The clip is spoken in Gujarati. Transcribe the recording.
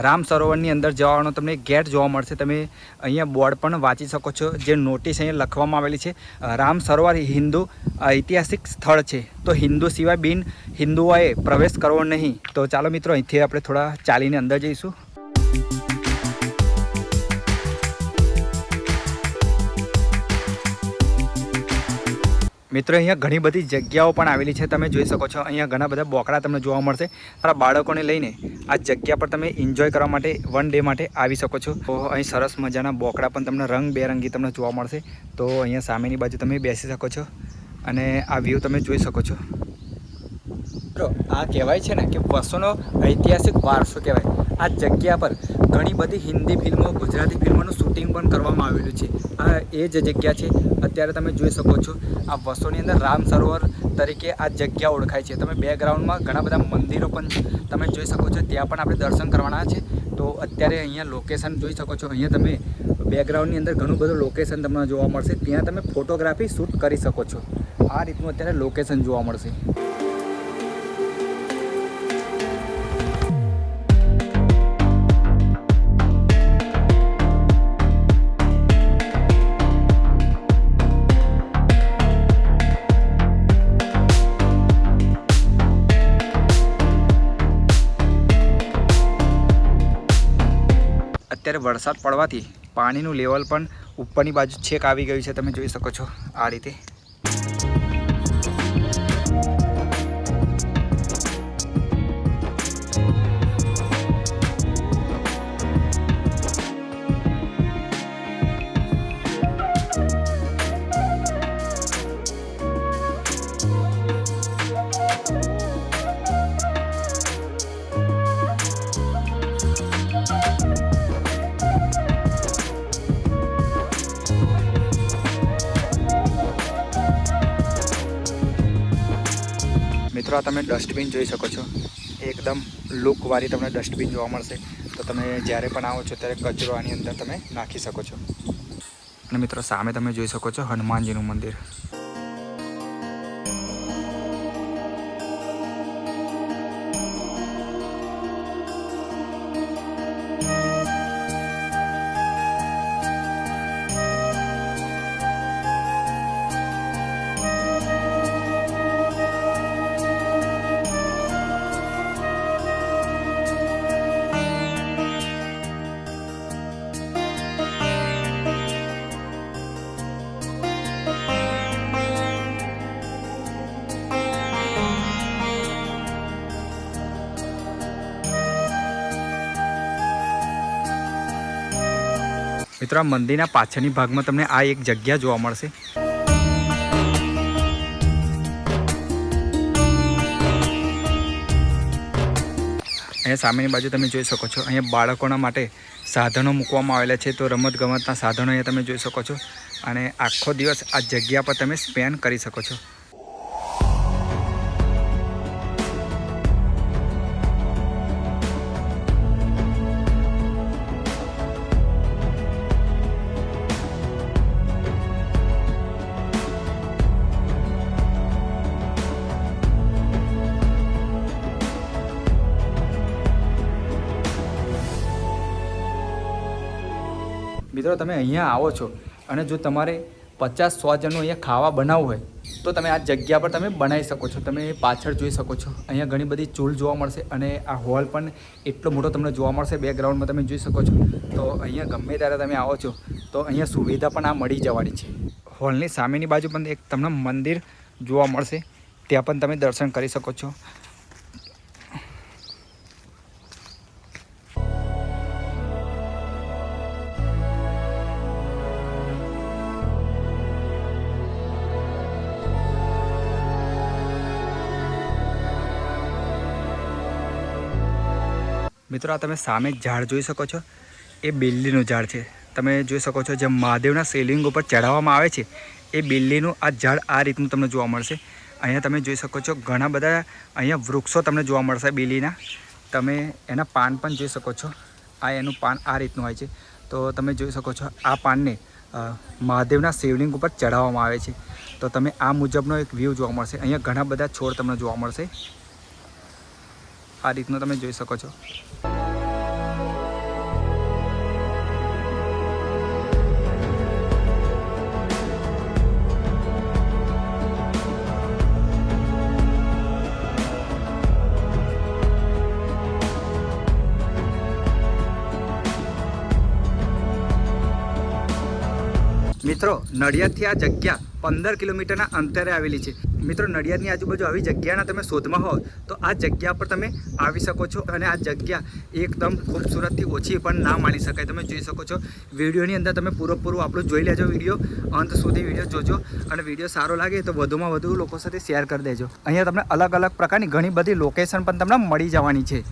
રામ સરોવરની અંદર જવાનો તમને ગેટ જોવા મળશે। તમે અહીંયા બોર્ડ પણ વાંચી શકો છો, જે નોટિસ અહીંયા લખવામાં આવેલી છે। રામ સરોવર હિન્દુ ઐતિહાસિક સ્થળ છે, તો હિન્દુ સિવાય બિન હિન્દુઓએ પ્રવેશ કરવો નહીં। તો ચાલો મિત્રો, અહીંથી આપણે થોડા ચાલીને અંદર જઈશું। મિત્રો અહીંયા ઘણી બધી જગ્યાઓ પણ આવેલી છે, તમે જોઈ શકો છો। અહીંયા ઘણા બધા બોકડા તમને જોવા મળશે। તમારા બાળકોને લઈને આ જગ્યા પર તમે એન્જોય કરવા માટે 1 ડે માટે આવી શકો છો। તો અહીં સરસ મજાના બોકડા પણ તમને રંગબેરંગી તમને જોવા મળશે। તો અહીંયા સામેની બાજુ તમે બેસી શકો છો અને આ વ્યૂ તમે જોઈ શકો છો। આ કહેવાય છે ને કે વર્ષોનો ઐતિહાસિક વારસો કહેવાય। આ જગ્યા પર ઘણી બધી હિન્દી ફિલ્મો, ગુજરાતી ફિલ્મોનું શૂટિંગ પણ કરવામાં આવેલું છે। આ એ જ જગ્યા છે। અત્યારે તમે જોઈ શકો છો, આ વર્ષોની અંદર રામ સરોવર તરીકે આ જગ્યા ઓળખાય છે। તમે બેકગ્રાઉન્ડમાં ઘણા બધા મંદિરો પણ તમે જોઈ શકો છો, ત્યાં પણ આપણે દર્શન કરવાના છે। તો અત્યારે અહીંયા લોકેશન જોઈ શકો છો। અહીંયા તમે બેકગ્રાઉન્ડની અંદર ઘણું બધું લોકેશન તમને જોવા મળશે, ત્યાં તમે ફોટોગ્રાફી શૂટ કરી શકો છો। આ રીતનું અત્યારે લોકેશન જોવા મળશે। અત્યારે વરસાદ પડવાથી પાણીનું લેવલ પણ ઉપરની બાજુ છેક આવી ગયું છે, તમે જોઈ શકો છો આ રીતે। મિત્રો આ તમે ડસ્ટબિન જોઈ શકો છો, એકદમ લુકવાળી તમને ડસ્ટબિન જોવા મળશે। તો તમે જ્યારે પણ આવો છો ત્યારે કચરો આની અંદર તમે નાખી શકો છો। અને મિત્રો સામે તમે જોઈ શકો છો હનુમાનજીનું મંદિર। મિત્રો આ મંદિરના પાછળની ભાગમાં તમને આ એક જગ્યા જોવા મળશે। અહીંયા સામેની બાજુ તમે જોઈ શકો છો, અહીંયા બાળકોના માટે સાધનો મૂકવામાં આવેલા છે। તો રમતગમતના સાધનો અહીંયા તમે જોઈ શકો છો અને આખો દિવસ આ જગ્યા પર તમે સ્પેન્ડ કરી શકો છો। મિત્રો તમે અહીંયા આવો છો અને જો તમારે 50-100 જણનું અહીંયા ખાવા બનાવવું હોય તો તમે આ જગ્યા પર તમે બનાવી શકો છો। તમે પાછળ જોઈ શકો છો, અહીંયા ઘણી બધી ચૂલ જોવા મળશે અને આ હોલ પણ એટલો મોટો તમને જોવા મળશે। બેકગ્રાઉન્ડમાં તમે જોઈ શકો છો। તો અહીંયા ગમે ત્યારે તમે આવો છો તો અહીંયા સુવિધા પણ આ મળી જવાની છે। હોલની સામેની બાજુ પણ એક તમને મંદિર જોવા મળશે, ત્યાં પણ તમે દર્શન કરી શકો છો। મિત્રો આ તમે સામે ઝાડ જોઈ શકો છો, એ બિલ્લીનું ઝાડ છે। તમે જોઈ શકો છો, જે મહાદેવના શિવલિંગ ઉપર ચડાવવામાં આવે છે એ બિલ્લીનું આ ઝાડ આ રીતનું તમને જોવા મળશે। અહીંયા તમે જોઈ શકો છો ઘણા બધા અહીંયા વૃક્ષો તમને જોવા મળશે બિલ્લીના। તમે એના પાન પણ જોઈ શકો છો, આ એનું પાન આ રીતનું હોય છે। તો તમે જોઈ શકો છો આ પાનને મહાદેવના શિવલિંગ ઉપર ચડાવવામાં આવે છે। તો તમે આ મુજબનો એક વ્યૂ જોવા મળશે। અહીંયા ઘણા બધા છોડ તમને જોવા મળશે, આ રીતનું તમે જોઈ શકો છો। મિત્રો નડિયાદથી આ જગ્યા 15 કિલોમીટરના અંતરે આવેલી છે. મિત્રો નડિયાદની આજુબાજુ આવી જગ્યાના તમે શોધમાં હો તો આ જગ્યા પર તમે આવી શકો છો અને આ જગ્યા એકદમ ખૂબસૂરતથી ઓછી પણ ના માની શકાય. તમે જોઈ શકો છો વિડીયોની અંદર તમે પૂરું આપણું જોઈ લેજો. વિડીયો અંત સુધી વિડીયો જોજો અને વિડીયો સારો લાગે તો વધુમાં વધુ લોકો સાથે શેર કરી દેજો. અહીંયા તમને અલગ અલગ પ્રકારની ઘણી બધી લોકેશન પણ તમને મળી જવાની છે.